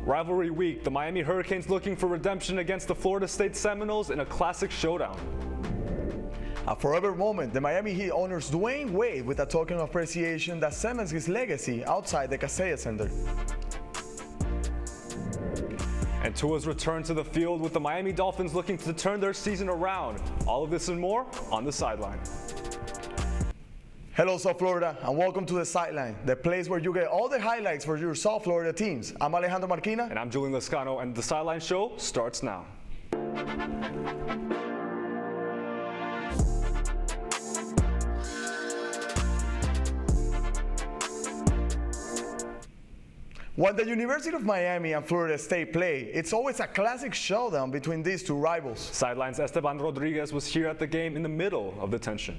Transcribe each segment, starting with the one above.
Rivalry week, the Miami Hurricanes looking for redemption against the Florida State Seminoles in a classic showdown. A forever moment, the Miami Heat honors Dwayne Wade with a token of appreciation that cements his legacy outside the Kaseya Center. And Tua's return to the field with the Miami Dolphins looking to turn their season around. All of this and more on The Sideline. Hello South Florida and welcome to The Sideline, the place where you get all the highlights for your South Florida teams. I'm Alejandro Marquina. And I'm Julian Lescano, and The Sideline show starts now. When the University of Miami and Florida State play, it's always a classic showdown between these two rivals. Sideline's Esteban Rodriguez was here at the game in the middle of the tension.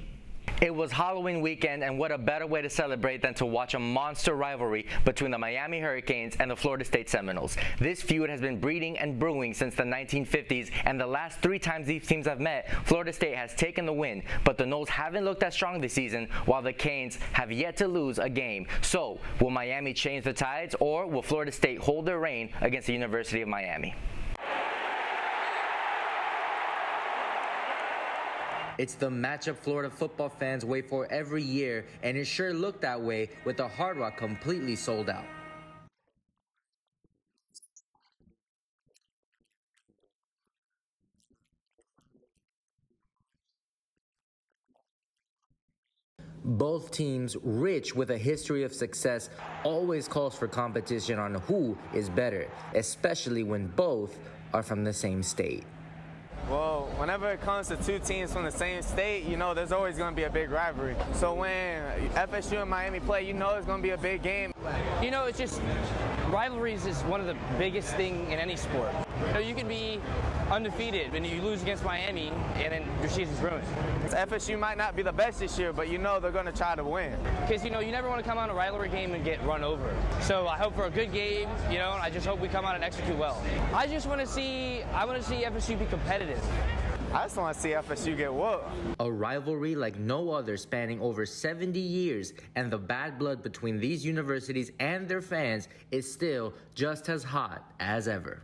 It was Halloween weekend, and what a better way to celebrate than to watch a monster rivalry between the Miami Hurricanes and the Florida State Seminoles. This feud has been breeding and brewing since the 1950s, and the last 3 times these teams have met, Florida State has taken the win, but the Noles haven't looked as strong this season, while the Canes have yet to lose a game. So, will Miami change the tides, or will Florida State hold their reign against the University of Miami? It's the matchup Florida football fans wait for every year, and it sure looked that way with the Hard Rock completely sold out. Both teams, rich with a history of success, always calls for competition on who is better, especially when both are from the same state. Well, whenever it comes to two teams from the same state, you know there's always going to be a big rivalry. So when FSU and Miami play, you know it's going to be a big game. You know, it's just rivalries is one of the biggest thing in any sport. You know, you can be undefeated when you lose against Miami and then your season's ruined. FSU might not be the best this year, but you know they're going to try to win. Because, you know, you never want to come out a rivalry game and get run over. So I hope for a good game, you know, and I just hope we come out and execute well. I want to see FSU be competitive. I just want to see FSU get whooped. A rivalry like no other spanning over 70 years, and the bad blood between these universities and their fans is still just as hot as ever.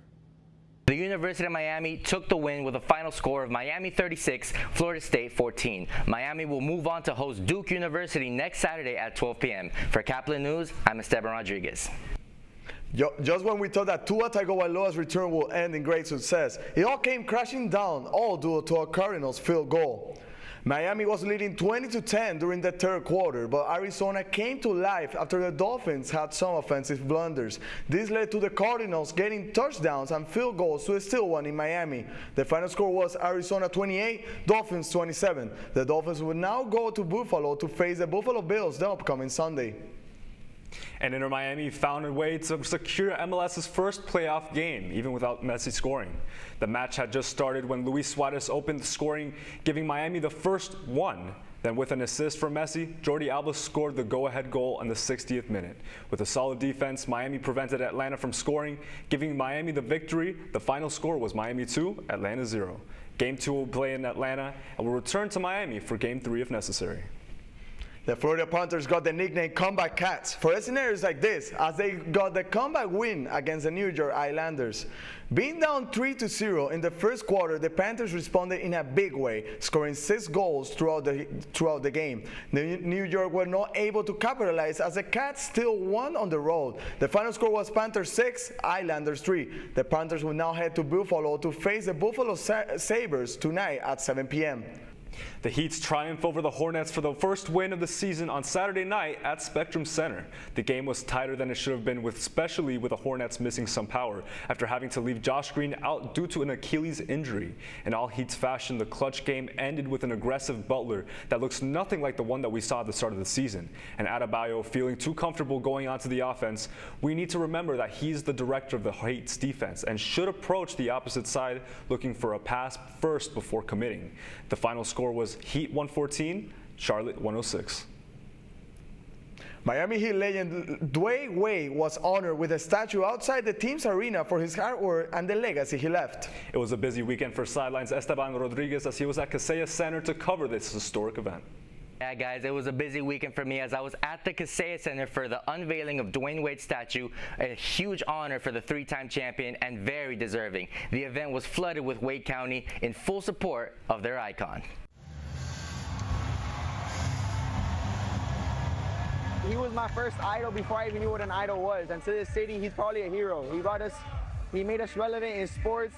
The University of Miami took the win with a final score of Miami 36, Florida State 14. Miami will move on to host Duke University next Saturday at 12 p.m. For Caplin News, I'm Esteban Rodriguez. Just when we thought that Tua Tagovailoa's return will end in great success, it all came crashing down, all due to a Cardinals field goal. Miami was leading 20-10 during the third quarter, but Arizona came to life after the Dolphins had some offensive blunders. This led to the Cardinals getting touchdowns and field goals to steal one in Miami. The final score was Arizona 28, Dolphins 27. The Dolphins will now go to Buffalo to face the Buffalo Bills the upcoming Sunday. And Inter Miami found a way to secure MLS's first playoff game, even without Messi scoring. The match had just started when Luis Suarez opened the scoring, giving Miami the first one. Then with an assist from Messi, Jordi Alba scored the go-ahead goal in the 60th minute. With a solid defense, Miami prevented Atlanta from scoring, giving Miami the victory. The final score was Miami 2, Atlanta 0. Game 2 will play in Atlanta and will return to Miami for Game 3 if necessary. The Florida Panthers got the nickname Comeback Cats for scenarios like this, as they got the comeback win against the New York Islanders. Being down 3-0 in the first quarter, the Panthers responded in a big way, scoring 6 goals throughout the game. The New York were not able to capitalize as the Cats still won on the road. The final score was Panthers 6, Islanders 3. The Panthers will now head to Buffalo to face the Buffalo Sabres tonight at 7 p.m. The Heat's triumph over the Hornets for the first win of the season on Saturday night at Spectrum Center. The game was tighter than it should have been, especially with the Hornets missing some power after having to leave Josh Green out due to an Achilles injury. In all Heat's fashion, the clutch game ended with an aggressive Butler that looks nothing like the one that we saw at the start of the season. And Adebayo feeling too comfortable going onto the offense. We need to remember that he's the director of the Heat's defense and should approach the opposite side looking for a pass first before committing. The final score was Heat 114, Charlotte 106. Miami Heat legend Dwayne Wade was honored with a statue outside the team's arena for his hard work and the legacy he left. It was a busy weekend for Sideline's Esteban Rodriguez as he was at Kaseya Center to cover this historic event. Yeah, guys, it was a busy weekend for me as I was at the Kaseya Center for the unveiling of Dwayne Wade's statue, a huge honor for the three-time champion and very deserving. The event was flooded with Wade County in full support of their icon. He was my first idol before I even knew what an idol was, and to this city, he's probably a hero. He made us relevant in sports.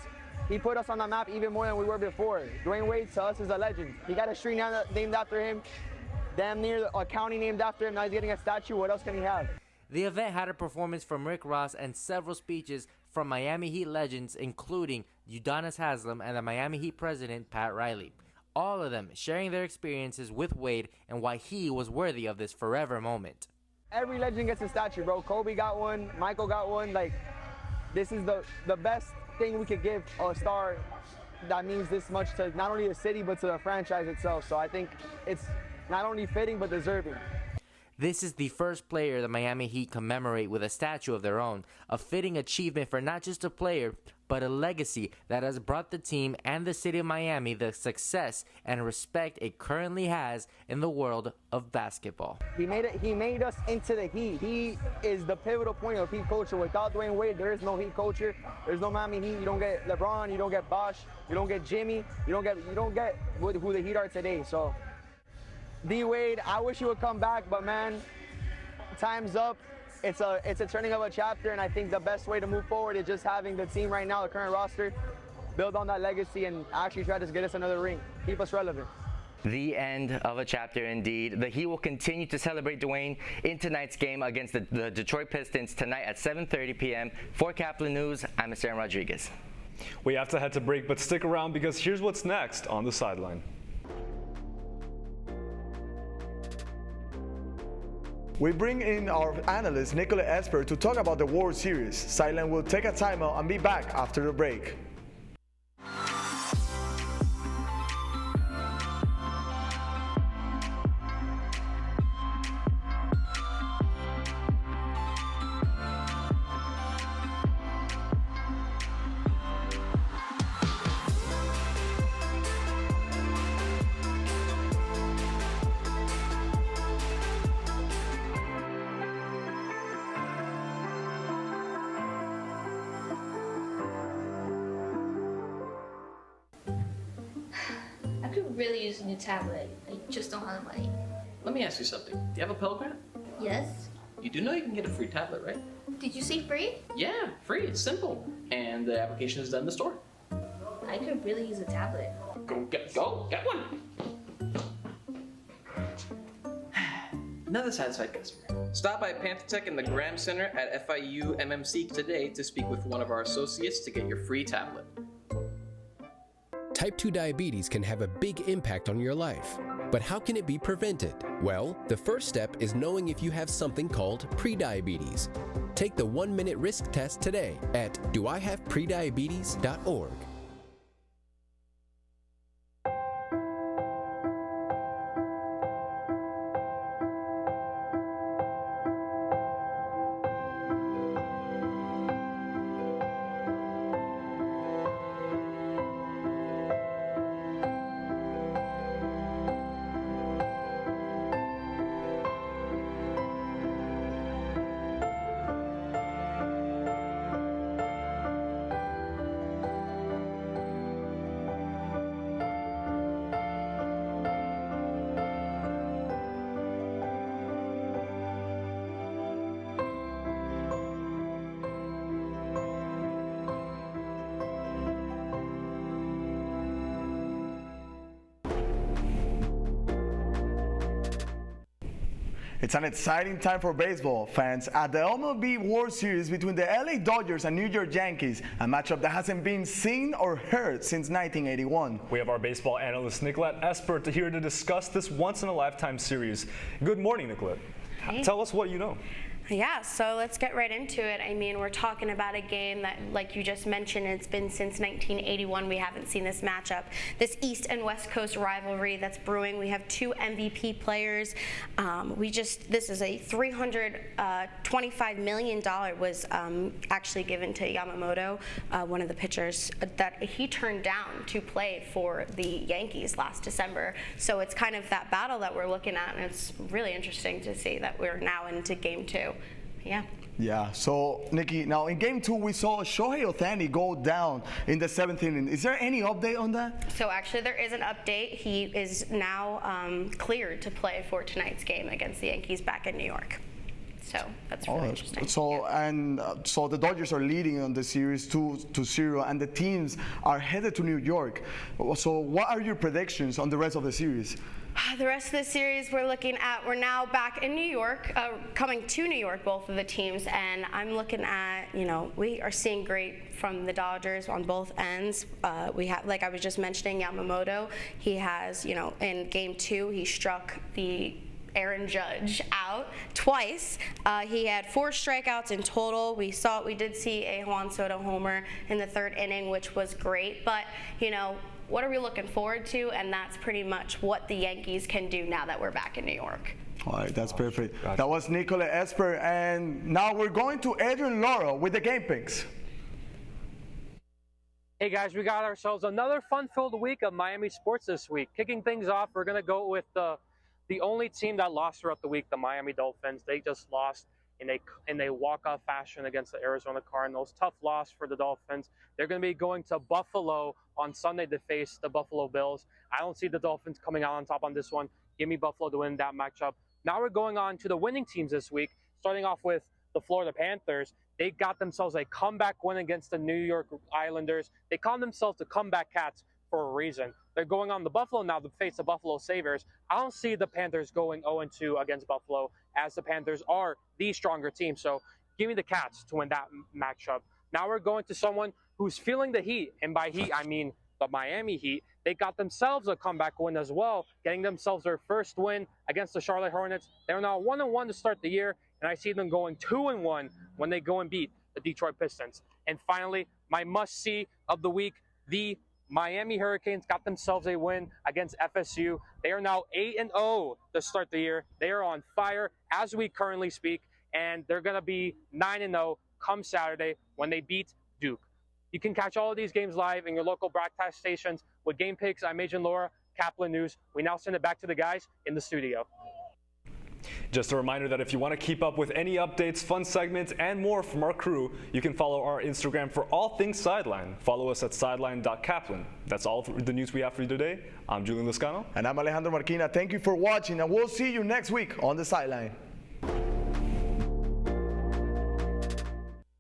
He put us on the map even more than we were before. Dwayne Wade to us is a legend. He got a street named after him, damn near a county named after him. Now he's getting a statue. What else can he have? The event had a performance from Rick Ross and several speeches from Miami Heat legends, including Udonis Haslem and the Miami Heat president, Pat Riley. All of them sharing their experiences with Wade and why he was worthy of this forever moment. Every legend gets a statue, bro. Kobe got one. Michael got one. Like, this is the best thing we could give a star that means this much to not only the city, but to the franchise itself. So I think it's not only fitting, but deserving. This is the first player the Miami Heat commemorate with a statue of their own, a fitting achievement for not just a player, but a legacy that has brought the team and the city of Miami the success and respect it currently has in the world of basketball. He made us into the Heat. He is the pivotal point of Heat culture. Without Dwayne Wade, there is no Heat culture. There's no Miami Heat. You don't get LeBron, you don't get Bosh, you don't get Jimmy, you don't get who the Heat are today. So D Wade, I wish he would come back, but man, time's up. It's a turning of a chapter, and I think the best way to move forward is just having the team right now, the current roster, build on that legacy and actually try to get us another ring, keep us relevant. The end of a chapter indeed. The Heat will continue to celebrate Dwayne in tonight's game against the Detroit Pistons tonight at 7:30 p.m. For Caplin News, I'm Aaron Rodriguez. We have to head to break, but stick around because here's what's next on the sideline. We bring in our analyst, Nicholas Esper, to talk about the World Series. Sideline will take a timeout and be back after the break. I could really use a new tablet. I just don't have the money. Let me ask you something. Do you have a Pell Grant? Yes? You do know you can get a free tablet, right? Did you say free? Yeah, free. It's simple. And the application is done in the store. I could really use a tablet. Go get one. Another satisfied customer. Stop by Panther in the Graham Center at FIU MMC today to speak with one of our associates to get your free tablet. Type 2 diabetes can have a big impact on your life. But how can it be prevented? Well, the first step is knowing if you have something called prediabetes. Take the 1-minute risk test today at doihaveprediabetes.org. It's an exciting time for baseball fans at the MLB World Series between the LA Dodgers and New York Yankees, a matchup that hasn't been seen or heard since 1981. We have our baseball analyst, Nicolette Esper, here to discuss this once-in-a-lifetime series. Good morning, Nicolette. Hey. Tell us what you know. Yeah, so let's get right into it. I mean, we're talking about a game that, like you just mentioned, it's been since 1981 we haven't seen this matchup. This East and West Coast rivalry that's brewing. We have 2 MVP players. This is a $325 million was actually given to Yamamoto, one of the pitchers that he turned down to play for the Yankees last December. So it's kind of that battle that we're looking at, and it's really interesting to see that we're now into game 2. Yeah, so Nikki, now in game 2 we saw Shohei Ohtani go down in the 7th inning. Is there any update on that? So actually there is an update. He is now cleared to play for tonight's game against the Yankees back in New York. So that's really interesting. So so the Dodgers are leading on the series 2-0, and the teams are headed to New York. So what are your predictions on the rest of the series? The rest of the series we're now back in New York, coming to New York, both of the teams, and I'm looking at, we are seeing great from the Dodgers on both ends. We have, like I was just mentioning, Yamamoto. He has, in game 2, he struck the Aaron Judge out twice. He had 4 strikeouts in total. We did see a Juan Soto homer in the 3rd inning, which was great, but, what are we looking forward to? And that's pretty much what the Yankees can do now that we're back in New York. All right, that's perfect. Gotcha. That was Nicola Esper, and now we're going to Adrian Lauro with the game picks. Hey guys, we got ourselves another fun-filled week of Miami sports this week. Kicking things off, we're going to go with the only team that lost throughout the week, the Miami Dolphins. They just lost in a walk-off fashion against the Arizona Cardinals. Tough loss for the Dolphins. They're going to be going to Buffalo on Sunday to face the Buffalo Bills. I don't see the Dolphins coming out on top on this one. Give me Buffalo to win that matchup. Now we're going on to the winning teams this week, starting off with the Florida Panthers. They got themselves a comeback win against the New York Islanders. They call themselves the Comeback Cats for a reason. They're going on the Buffalo now to face the Buffalo Sabres. I don't see the Panthers going 0-2 against Buffalo, as the Panthers are the stronger team. So give me the Cats to win that matchup. Now we're going to someone who's feeling the heat, and by heat I mean the Miami Heat. They got themselves a comeback win as well, getting themselves their first win against the Charlotte Hornets. They're now 1-1 to start the year, and I see them going 2-1 when they go and beat the Detroit Pistons. And finally, my must-see of the week, the Miami Hurricanes got themselves a win against FSU. They are now 8-0 to start the year. They are on fire as we currently speak, and they're going to be 9-0 come Saturday when they beat Duke. You can catch all of these games live in your local broadcast stations with Game Picks. I'm Agent Laura, Caplin News. We now send it back to the guys in the studio. Just a reminder that if you want to keep up with any updates, fun segments, and more from our crew, you can follow our Instagram for all things Sideline. Follow us at sideline.caplin. That's all for the news we have for you today. I'm Julian Lascano. And I'm Alejandro Marquina. Thank you for watching, and we'll see you next week on The Sideline.